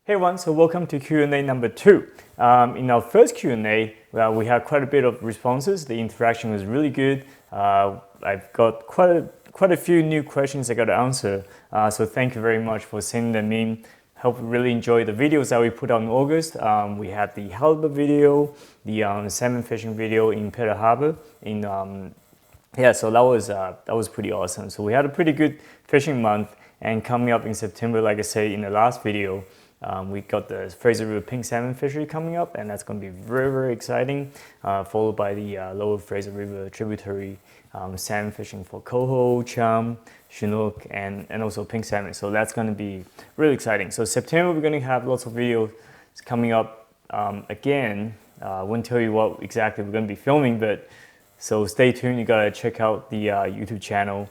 Hey everyone, so welcome to Q&A number 2. In our first Q&A, we had quite a bit of responses. The interaction was really good. I've got quite a few new questions I got to answer. So thank you very much for sending them in. Hope you really enjoy the videos that we put out in August. We had the halibut video, the salmon fishing video in Peter Harbor. So that was pretty awesome. So we had a pretty good fishing month, and coming up in September, like I said in the last video, we got the Fraser River pink salmon fishery coming up, and that's going to be very, very exciting, followed by the Lower Fraser River tributary salmon fishing for coho, chum, chinook, and also pink salmon. So that's going to be really exciting. So September, we're going to have lots of videos coming up again. I won't tell you what exactly we're going to be filming, but so stay tuned. You got to check out the YouTube channel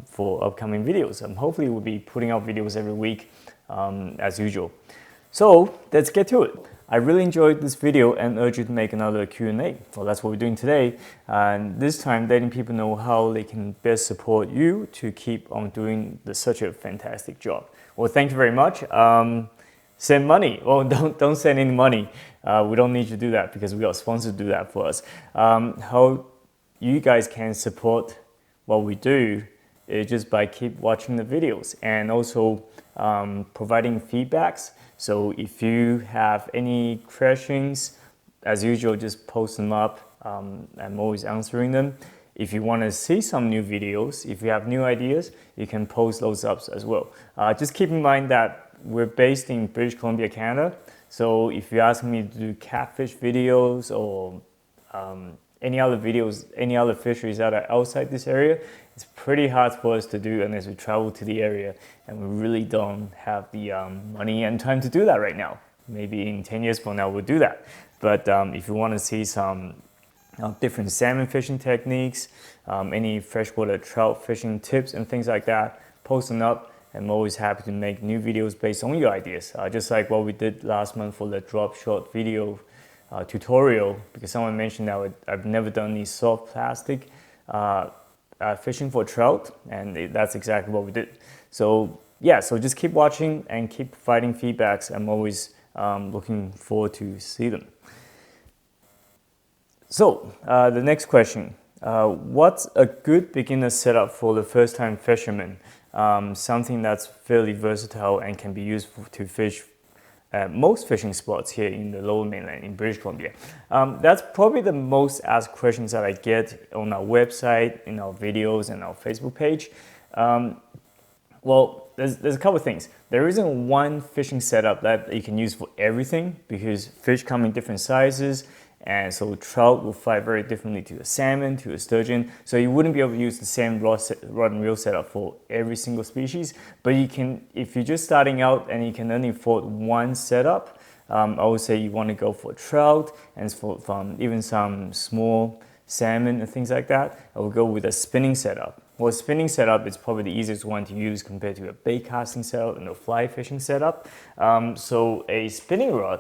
for upcoming videos. Hopefully, we'll be putting out videos every week. As usual. So let's get to it. I really enjoyed this video and urge you to make another Q&A. Well, that's what we're doing today. And this time, letting people know how they can best support you to keep on doing such a fantastic job. Well, thank you very much. Send money. Well, don't send any money. We don't need you to do that because we got sponsors to do that for us. How you guys can support what we do is just by keep watching the videos and also providing feedbacks. So if you have any questions, as usual, just post them up. I'm always answering them. If you want to see some new videos, if you have new ideas, you can post those up as well. Just keep in mind that we're based in British Columbia, Canada. So if you ask me to do catfish videos or any other videos, any other fisheries that are outside this area, it's pretty hard for us to do unless we travel to the area, and we really don't have the money and time to do that right now. Maybe in 10 years from now we'll do that. But if you want to see some different salmon fishing techniques, any freshwater trout fishing tips and things like that, post them up. I'm always happy to make new videos based on your ideas. Just like what we did last month for the drop shot video tutorial, because someone mentioned that I've never done any soft plastic fishing for trout, and that's exactly what we did. So yeah, so just keep watching and keep providing feedbacks. I'm always looking forward to see them. So the next question, what's a good beginner setup for the first time fisherman? Something that's fairly versatile and can be used to fish most fishing spots here in the Lower Mainland in British Columbia. That's probably the most asked questions that I get on our website, in our videos, and our Facebook page. Well, there's a couple of things. There isn't one fishing setup that you can use for everything because fish come in different sizes, and so trout will fight very differently to a salmon, to a sturgeon. So you wouldn't be able to use the same rod and reel setup for every single species. But you can, if you're just starting out and you can only afford one setup, I would say you want to go for trout and from even some small salmon and things like that. I would go with a spinning setup. Well, a spinning setup is probably the easiest one to use compared to a bait casting setup and a fly fishing setup. So a spinning rod,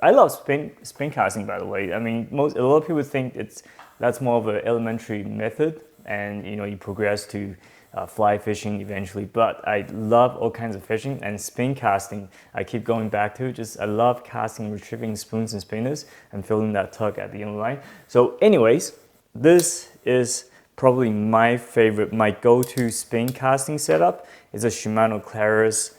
I love spin casting, by the way. I mean, a lot of people think that's more of an elementary method, and you progress to fly fishing eventually. But I love all kinds of fishing, and spin casting I keep going back to. I love casting, retrieving spoons and spinners, and feeling that tug at the end of the line. So, anyways, this is probably my favorite, my go-to spin casting setup. Is a Shimano Claris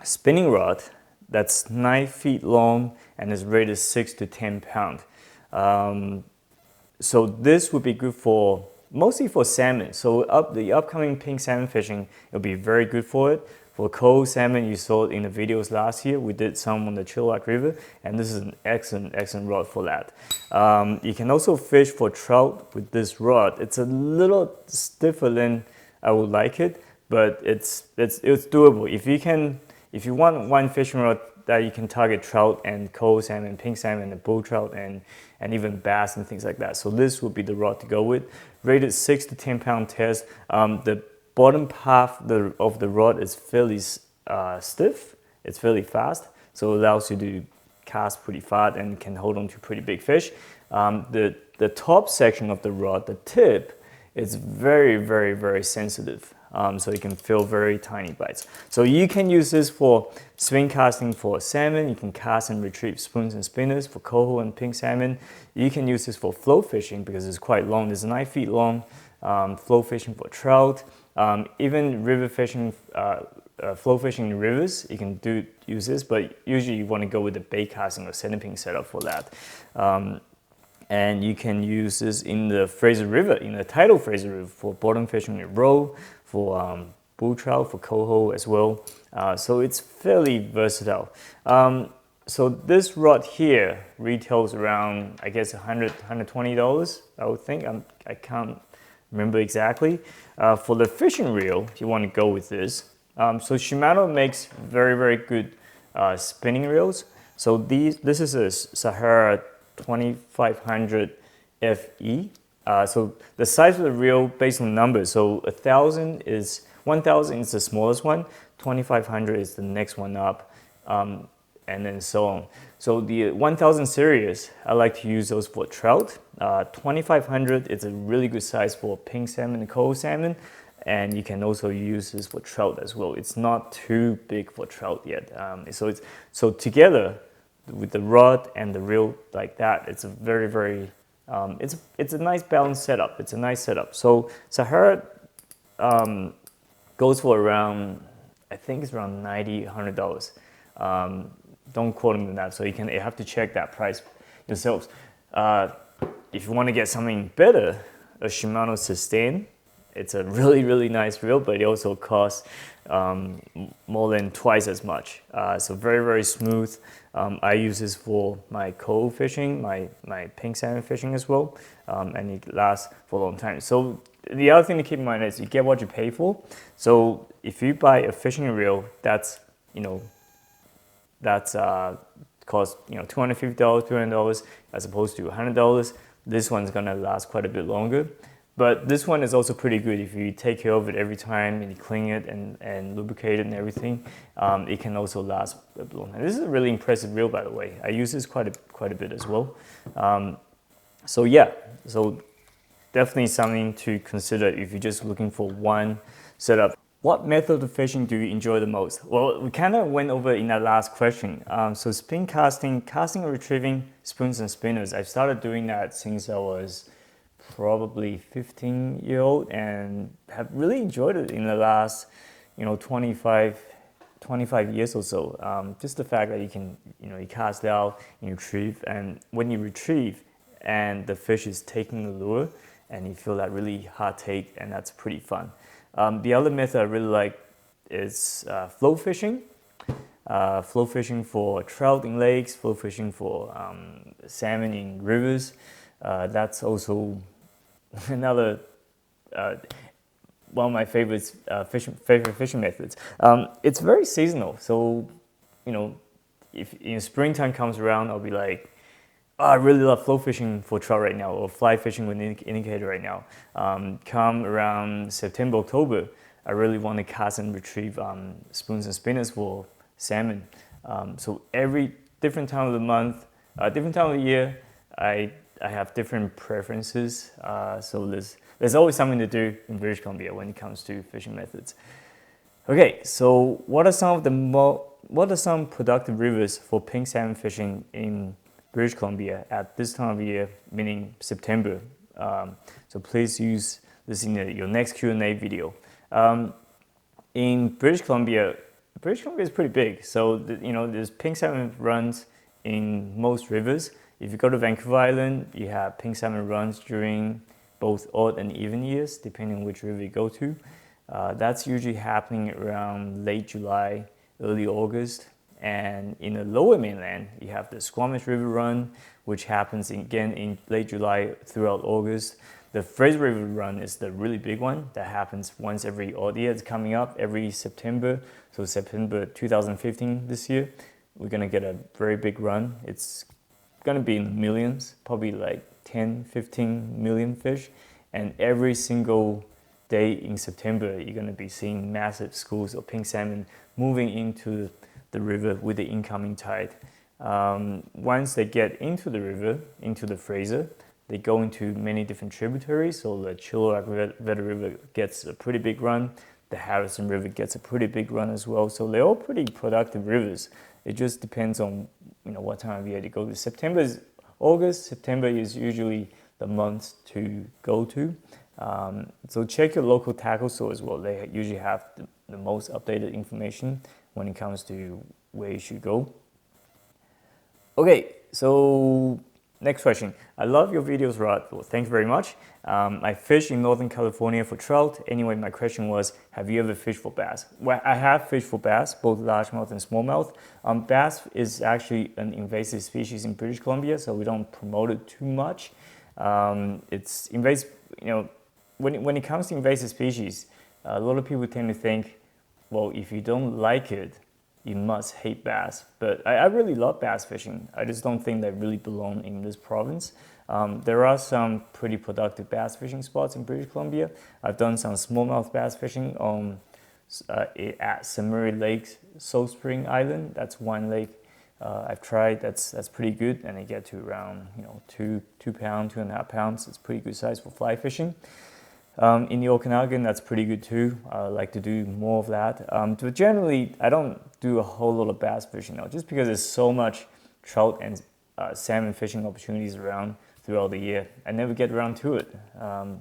spinning rod. That's 9 feet long and is rated 6 to 10 pounds. So this would be good for, mostly for salmon. So the upcoming pink salmon fishing, it'll be very good for it. For coho salmon, you saw it in the videos last year. We did some on the Chilliwack River, and this is an excellent rod for that. You can also fish for trout with this rod. It's a little stiffer than I would like it, but it's doable. If you want one fishing rod that you can target trout and coho salmon, pink salmon, and bull trout, and even bass and things like that. So this would be the rod to go with. Rated 6 to 10 pound test. The bottom half of the rod is fairly stiff. It's fairly fast, so it allows you to cast pretty fast and can hold on to pretty big fish. The top section of the rod, the tip, is very sensitive. so you can feel very tiny bites. So you can use this for swing casting for salmon. You can cast and retrieve spoons and spinners for coho and pink salmon. You can use this for flow fishing because it's quite long. It's 9 feet long. Flow fishing for trout. Even river fishing, flow fishing in rivers, you can use this, but usually you want to go with the bait casting or centerpin setup for that. And you can use this in the Fraser River, in the tidal Fraser River for bottom fishing in roe, for bull trout, for coho as well. So it's fairly versatile. So this rod here retails around, I guess, $100, $120, I would think. I can't remember exactly. For the fishing reel, if you want to go with this, so Shimano makes very, very good spinning reels. So this is a Sahara 2500 FE. So the size of the reel based on numbers. So 1000 is 1000 is the smallest one. 2500 is the next one up, and then so on. So the 1000 series, I like to use those for trout. 2500 is a really good size for pink salmon and coho salmon, and you can also use this for trout as well. It's not too big for trout yet. So together, with the rod and the reel like that, it's a very, very, it's a nice balanced setup. It's a nice setup. So Sahara goes for around, I think it's around $90, $100. Don't quote me on that. So you have to check that price yourselves. If you want to get something better, a Shimano Sustain. It's a really, really nice reel, but it also costs more than twice as much. So very, very smooth. I use this for my coho fishing, my pink salmon fishing as well, and it lasts for a long time. So the other thing to keep in mind is you get what you pay for. So if you buy a fishing reel, that's cost $250, $300 as opposed to $100. This one's gonna last quite a bit longer. But this one is also pretty good if you take care of it every time and you clean it and lubricate it and everything. It can also last a bit longer. This is a really impressive reel, by the way. I use this quite a bit as well. So yeah, so definitely something to consider if you're just looking for one setup. What method of fishing do you enjoy the most? Well, we kind of went over in that last question. So spin casting and retrieving spoons and spinners. I started doing that since I was probably 15-year-old and have really enjoyed it in the last 25 years or so. Just the fact that you can you cast out, you retrieve, and when you retrieve and the fish is taking the lure and you feel that really hard take, and that's pretty fun. The other method I really like is flow fishing. Flow fishing for trout in lakes, flow fishing for salmon in rivers. That's also another one of my favorite fishing methods. It's very seasonal, so if springtime comes around, I'll be like, oh, I really love flow fishing for trout right now, or fly fishing with an indicator right now. Come around September, October, I really want to cast and retrieve spoons and spinners for salmon. So every different time of the month, different time of the year, I have different preferences. So there's always something to do in British Columbia when it comes to fishing methods. Okay, so what are some productive rivers for pink salmon fishing in British Columbia at this time of year, meaning September? So please use this in your next Q&A video. In British Columbia is pretty big. So there's pink salmon runs in most rivers. If you go to Vancouver Island, you have pink salmon runs during both odd and even years, depending on which river you go to. That's usually happening around late July, early August. And in the Lower Mainland, you have the Squamish River Run, which happens again in late July throughout August. The Fraser River Run is the really big one that happens once every odd year. It's coming up every September. So September 2015 this year, we're gonna get a very big run. It's gonna be in the millions, probably like 10, 15 million fish. And every single day in September, you're gonna be seeing massive schools of pink salmon moving into the river with the incoming tide. Once they get into the river, into the Fraser, they go into many different tributaries. So the Chilliwack River gets a pretty big run. the Harrison River gets a pretty big run as well. So they're all pretty productive rivers. It just depends on what time of year to go to. September is usually the month to go to. So check your local tackle store as well. They usually have the most updated information when it comes to where you should go. Okay, so next question. I love your videos, Rod. Well, thank you very much. I fish in Northern California for trout. Anyway, my question was, have you ever fished for bass? Well, I have fished for bass, both largemouth and smallmouth. Bass is actually an invasive species in British Columbia, so we don't promote it too much. It's invasive, when it comes to invasive species, a lot of people tend to think, well, if you don't like it, you must hate bass. But I really love bass fishing. I just don't think they really belong in this province. There are some pretty productive bass fishing spots in British Columbia. I've done some smallmouth bass fishing on at Samuri Lake, Salt Spring Island. That's one lake I've tried. That's pretty good, and they get to around 2 pounds, 2.5 pounds. It's pretty good size for fly fishing. In the Okanagan, that's pretty good too. I like to do more of that. But generally, I don't do a whole lot of bass fishing now, just because there's so much trout and salmon fishing opportunities around throughout the year. I never get around to it.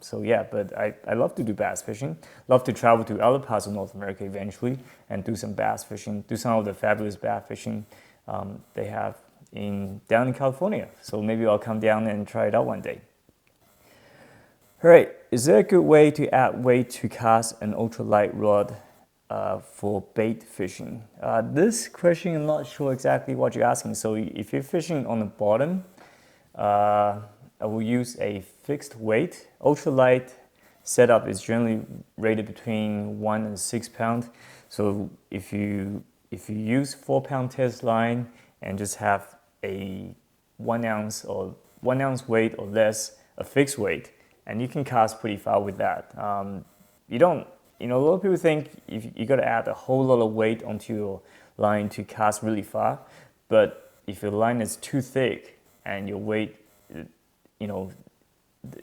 So yeah, but I love to do bass fishing. Love to travel to other parts of North America eventually and do some bass fishing, do some of the fabulous bass fishing they have down in California. So maybe I'll come down and try it out one day. All right, is there a good way to add weight to cast an ultralight rod for bait fishing? This question, I'm not sure exactly what you're asking. So if you're fishing on the bottom, I will use a fixed weight. Ultralight setup is generally rated between 1 and 6 pounds. So if you use 4-pound test line and just have a 1 ounce or 1 ounce weight or less, a fixed weight, and you can cast pretty far with that. A lot of people think you got to add a whole lot of weight onto your line to cast really far, but if your line is too thick and your weight,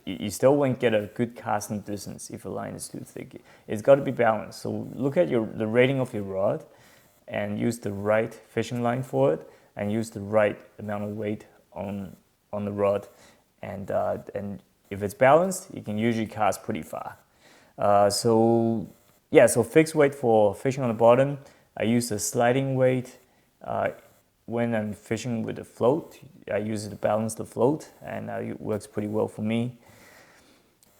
you still won't get a good casting distance if your line is too thick. It's got to be balanced. So look at the rating of your rod and use the right fishing line for it, and use the right amount of weight on the rod, and if it's balanced, you can usually cast pretty far. So fixed weight for fishing on the bottom. I use a sliding weight when I'm fishing with a float. I use it to balance the float, and it works pretty well for me.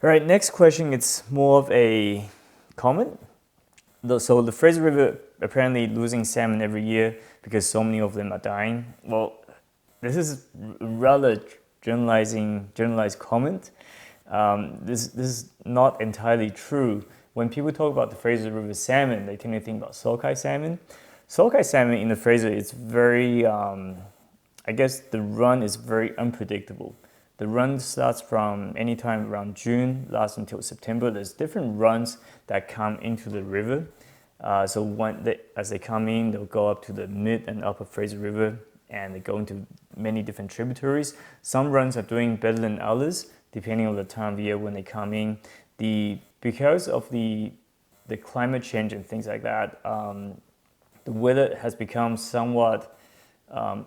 All right, next question. It's more of a comment. So the Fraser River apparently losing salmon every year because so many of them are dying. Well, this is rather generalized comment. This is not entirely true. When people talk about the Fraser River salmon, they tend to think about sockeye salmon. Sockeye salmon in the Fraser, it's very, I guess the run is very unpredictable. The run starts from anytime around June, lasts until September. There's different runs that come into the river. As they come in, they'll go up to the mid and upper Fraser River, and they go into many different tributaries. Some runs are doing better than others, depending on the time of year when they come in. Because of the climate change and things like that, the weather has become somewhat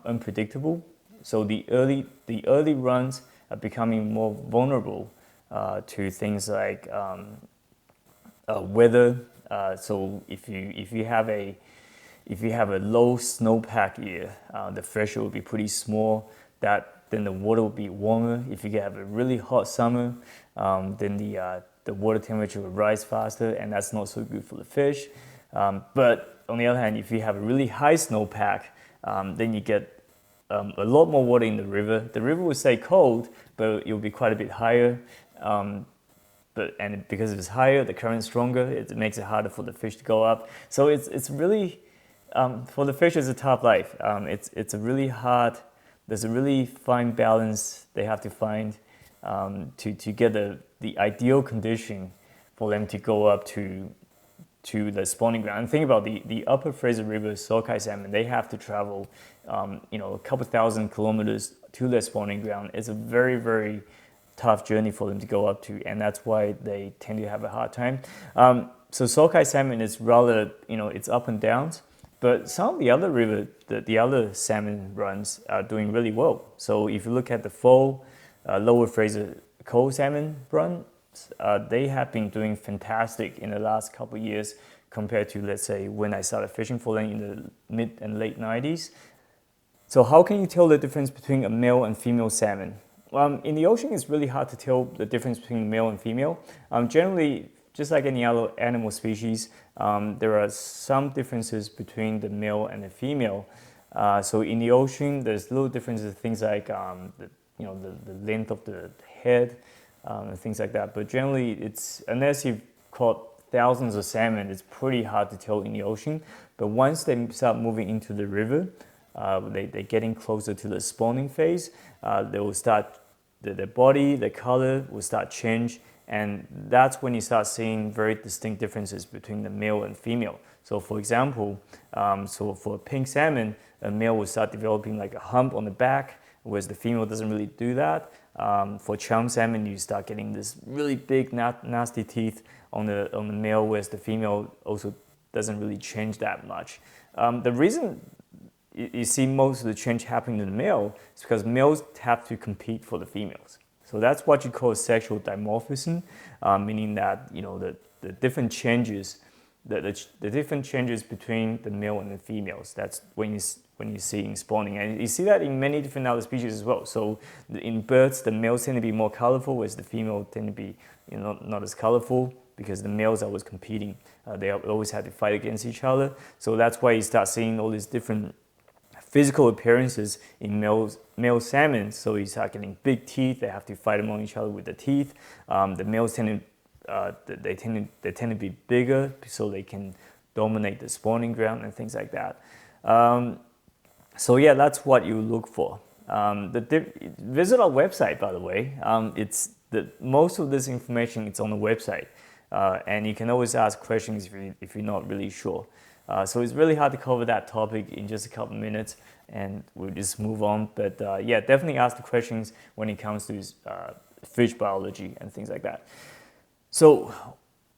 unpredictable. So the early runs are becoming more vulnerable to things like weather. So if you have a low snowpack year, the pressure will be pretty small. Then the water will be warmer. If you have a really hot summer, then the water temperature will rise faster, and that's not so good for the fish. But on the other hand, if you have a really high snowpack, then you get a lot more water in the river. The river will stay cold, but it will be quite a bit higher. And because it's higher, the current's stronger. It makes it harder for the fish to go up. So it's really for the fish, it's a tough life. It's a really hard. There's a really fine balance they have to find to get the ideal condition for them to go up to the spawning ground. And think about the upper Fraser River sockeye salmon. They have to travel a couple thousand kilometers to their spawning ground. It's a very, very tough journey for them to go up to, and that's why they tend to have a hard time. So sockeye salmon is rather, it's up and downs, but some of the other the other salmon runs are doing really well. So if you look at the fall Lower Fraser cold salmon run, they have been doing fantastic in the last couple of years compared to, let's say, when I started fishing for them in the mid and late 90s. So how can you tell the difference between a male and female salmon? In the ocean, it's really hard to tell the difference between male and female. Generally, just like any other animal species, there are some differences between the male and the female. So in the ocean, there's little differences, things like the length of the head, and things like that. But generally, unless you've caught thousands of salmon, it's pretty hard to tell in the ocean. But once they start moving into the river, they're getting closer to the spawning phase. They will start, their body, the color will start change, and that's when you start seeing very distinct differences between the male and female. So for example, so for pink salmon, a male will start developing like a hump on the back, whereas the female doesn't really do that. For chum salmon, you start getting this really big, nasty teeth on the male, whereas the female also doesn't really change that much. The reason you see most of the change happening in the male is because males have to compete for the females. So that's what you call sexual dimorphism, meaning that the different changes, the different changes between the male and the females. That's when you see in spawning, and you see that in many different other species as well. So in birds, the males tend to be more colorful, whereas the female tend to be not as colorful, because the males are always competing. They always have to fight against each other. So that's why you start seeing all these different physical appearances in male salmon. So you start getting big teeth. They have to fight among each other with the teeth. The males tend to be bigger, so they can dominate the spawning ground and things like that. So yeah, that's what you look for. Visit our website, by the way. Most of this information is on the website, and you can always ask questions if you're not really sure. So it's really hard to cover that topic in just a couple of minutes, and we'll just move on. But yeah, definitely ask the questions when it comes to fish biology and things like that. So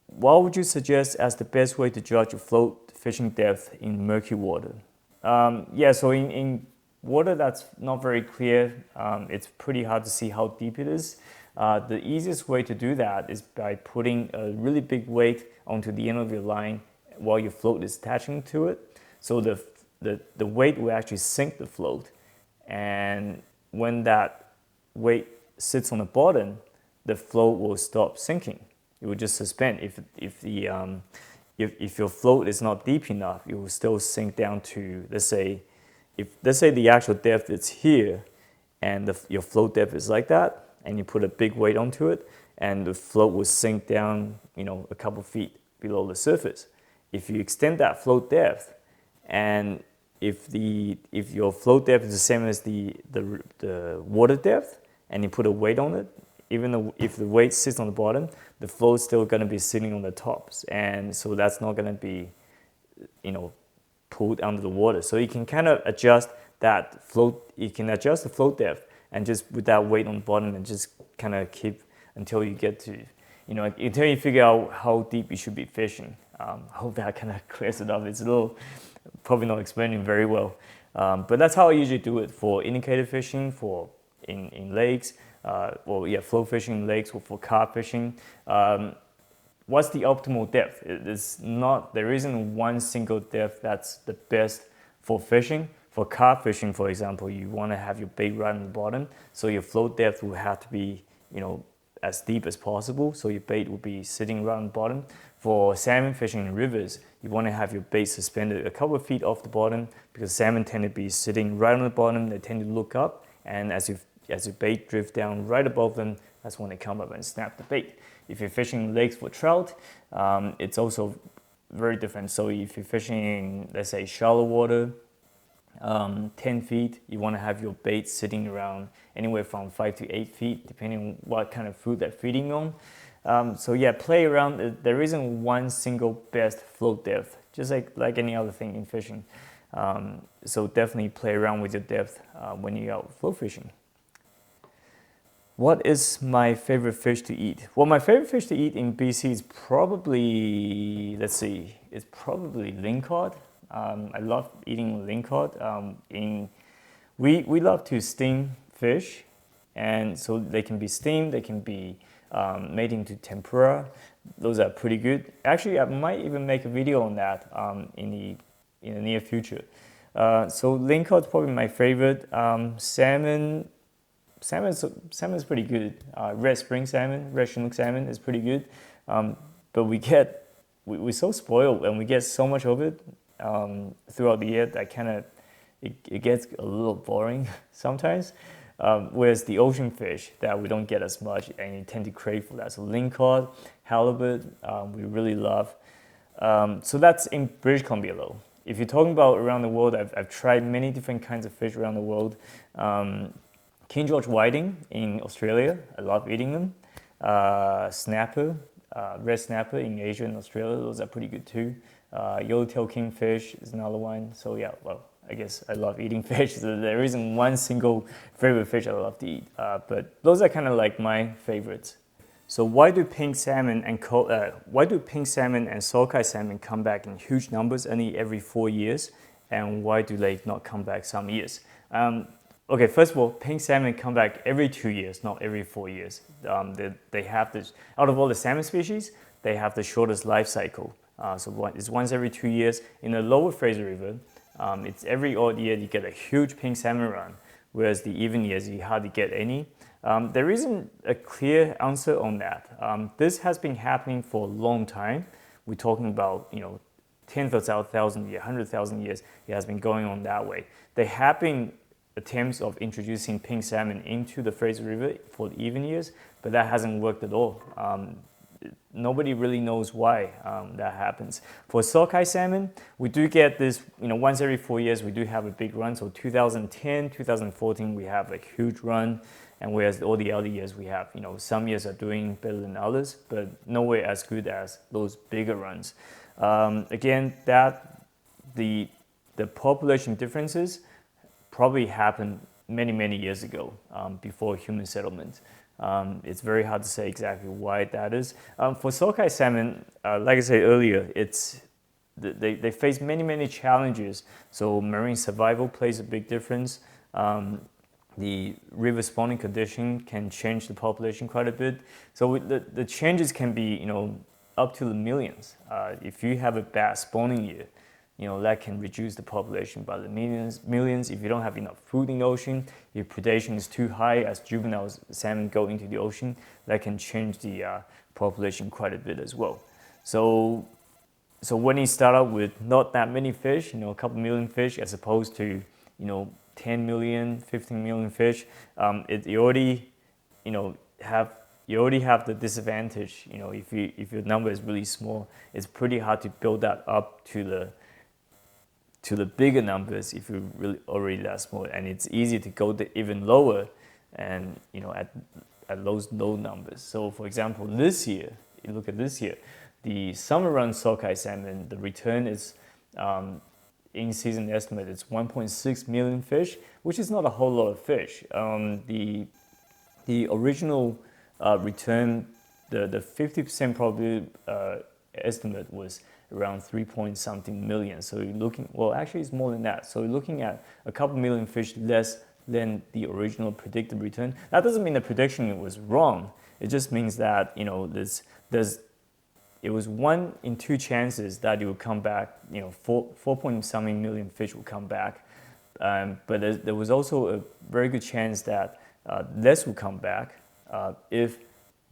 what would you suggest as the best way to judge your float fishing depth in murky water? So in water that's not very clear, it's pretty hard to see how deep it is. The easiest way to do that is by putting a really big weight onto the end of your line while your float is attaching to it. So the weight will actually sink the float, and when that weight sits on the bottom, the float will stop sinking. It will just suspend. If your float is not deep enough, it will still sink down to, let's say the actual depth is here, and your float depth is like that, and you put a big weight onto it, and the float will sink down, a couple feet below the surface. If you extend that float depth, and if your float depth is the same as the water depth, and you put a weight on it, even though if the weight sits on the bottom, the float is still going to be sitting on the tops, and so that's not going to be, pulled under the water. So you can kind of adjust that float. You can adjust the float depth, and just with that weight on the bottom, and just kind of keep until you get to, until you figure out how deep you should be fishing. I hope that kind of clears it up. It's a little, probably not explaining very well, but that's how I usually do it for indicator fishing, for in lakes, flow fishing in lakes, or for carp fishing. What's the optimal depth? There isn't one single depth that's the best for fishing. For carp fishing, for example, you want to have your bait right on the bottom, so your float depth will have to be, as deep as possible, so your bait will be sitting right on the bottom. For salmon fishing in rivers, you want to have your bait suspended a couple of feet off the bottom, because salmon tend to be sitting right on the bottom. They tend to look up, and as your bait drifts down right above them, that's when they come up and snap the bait. If you're fishing lakes for trout, it's also very different. So if you're fishing in, let's say, shallow water, 10 feet, you want to have your bait sitting around anywhere from 5 to 8 feet, depending on what kind of food they're feeding on. Play around. There isn't one single best float depth, just like any other thing in fishing. So definitely play around with your depth when you're out float fishing. What is my favorite fish to eat? Well, my favorite fish to eat in BC is probably, let's see, it's probably lingcod. I love eating lingcod. We love to steam fish, and so they can be steamed, they can be made into tempura. Those are pretty good. Actually, I might even make a video on that in the near future. So lingcod is probably my favorite. Salmon's pretty good. Red spring salmon, red Chinook salmon is pretty good. But we're so spoiled and we get so much of it throughout the year that it gets a little boring sometimes. Whereas the ocean fish that we don't get as much and you tend to crave for that. So lingcod, halibut, we really love. So that's in British Columbia though. If you're talking about around the world, I've tried many different kinds of fish around the world. King George whiting in Australia, I love eating them. Snapper, red snapper in Asia and Australia, those are pretty good too. Yellowtail kingfish is another one. So yeah, well, I guess I love eating fish. So there isn't one single favorite fish I love to eat, but those are kind of like my favorites. So why do pink salmon and sockeye salmon come back in huge numbers only every 4 years, and why do they not come back some years? Okay, first of all, pink salmon come back every 2 years, not every 4 years. They have this, out of all the salmon species, they have the shortest life cycle. So it's once every 2 years. In the Lower Fraser River, it's every odd year you get a huge pink salmon run, whereas the even years you hardly get any. There isn't a clear answer on that. This has been happening for a long time. We're talking about, tens of thousands of years, 100,000 years. It has been going on that way. There have been attempts of introducing pink salmon into the Fraser River for the even years, but that hasn't worked at all. Nobody really knows why that happens. For sockeye salmon, we do get this, once every 4 years, we do have a big run. So 2010, 2014, we have a huge run. And whereas all the other years we have, some years are doing better than others, but nowhere as good as those bigger runs. Again, the population differences probably happened many, many years ago before human settlement. It's very hard to say exactly why that is. For sockeye salmon, like I said earlier, they face many, many challenges. So marine survival plays a big difference. The river spawning condition can change the population quite a bit. So the changes can be, up to the millions. If you have a bad spawning year, that can reduce the population by the millions. If you don't have enough food in the ocean, if predation is too high as juvenile salmon go into the ocean, that can change the population quite a bit as well. So when you start out with not that many fish, a couple million fish as opposed to, 10 million, 15 million fish, you already have the disadvantage. If your number is really small, it's pretty hard to build that up to the bigger numbers if you're really already that small, and it's easy to go even lower, and at those low numbers. So for example, this year, you look at this year, the summer run sockeye salmon, the return is in-season estimate is 1.6 million fish, which is not a whole lot of fish. The original return, the 50% probably estimate was around 3 point something million. So you're looking, well, actually it's more than that. So you're looking at a couple million fish less than the original predicted return. That doesn't mean the prediction was wrong. It just means that it was 1 in 2 chances that it would come back. 4 point something million fish would come back, but there was also a very good chance that less would come back if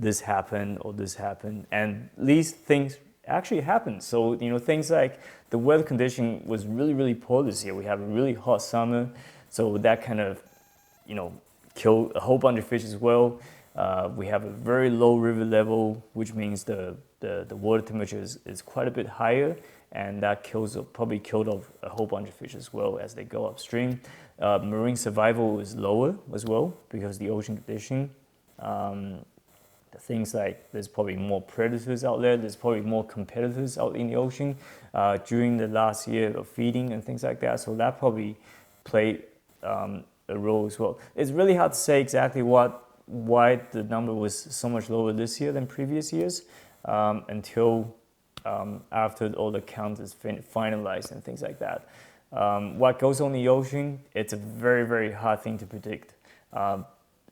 this happened or this happened, and these things actually happened. So things like the weather condition was really, really poor this year. We have a really hot summer, so that kind of killed a whole bunch of fish as well. We have a very low river level, which means the water temperature is quite a bit higher, and that probably killed off a whole bunch of fish as well as they go upstream. Marine survival is lower as well because the ocean condition. Things like there's probably more predators out there, there's probably more competitors out in the ocean during the last year of feeding and things like that. So that probably played a role as well. It's really hard to say exactly what why the number was so much lower this year than previous years until after all the count is finalized and things like that. What goes on in the ocean, it's a very, very hard thing to predict.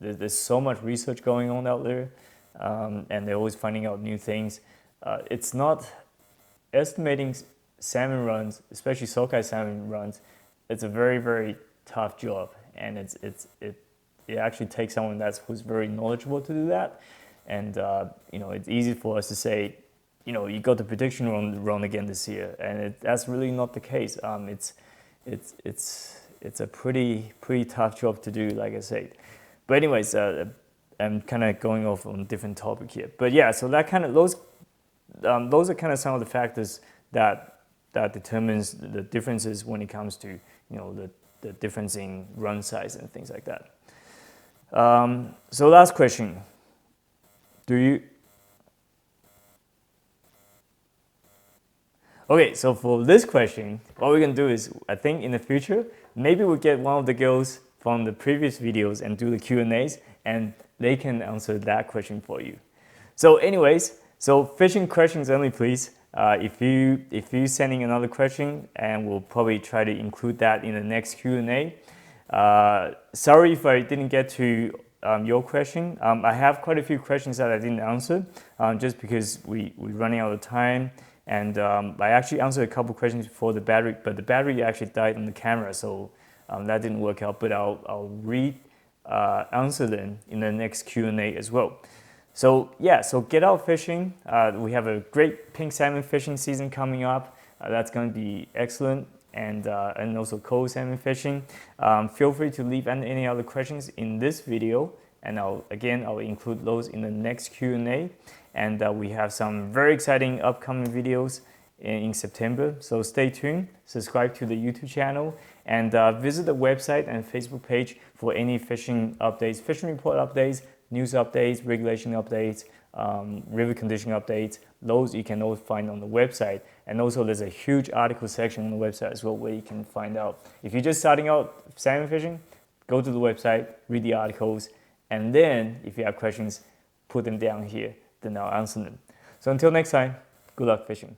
There's so much research going on out there, and they're always finding out new things. It's not estimating salmon runs, especially sockeye salmon runs. It's a very, very tough job, and it actually takes someone who's very knowledgeable to do that. And it's easy for us to say, you got the prediction wrong again this year, and that's really not the case. It's a pretty tough job to do, like I said. But anyways, I'm kind of going off on a different topic here. But yeah, so that kind of those are kind of some of the factors that determines the differences when it comes to the difference in run size and things like that. So last question. Okay, so for this question, what we're gonna do is, I think in the future, maybe we'll get one of the girls from the previous videos and do the Q&As, and they can answer that question for you. So anyways, so fishing questions only, please. If you sending another question, and we'll probably try to include that in the next Q&A. Sorry if I didn't get to your question. I have quite a few questions that I didn't answer, just because we're running out of time. And I actually answered a couple questions before the battery, but the battery actually died on the camera, so that didn't work out. But I'll answer them in the next Q&A as well. So yeah, so get out fishing. We have a great pink salmon fishing season coming up. That's going to be excellent, and also cold salmon fishing. Feel free to leave any other questions in this video, and I'll include those in the next Q&A. And we have some very exciting upcoming videos in September. So stay tuned, subscribe to the YouTube channel, and visit the website and Facebook page for any fishing updates, fishing report updates, news updates, regulation updates, river condition updates. Those you can always find on the website. And also there's a huge article section on the website as well, where you can find out. If you're just starting out salmon fishing, go to the website, read the articles, and then if you have questions, put them down here, then I'll answer them. So until next time, good luck fishing.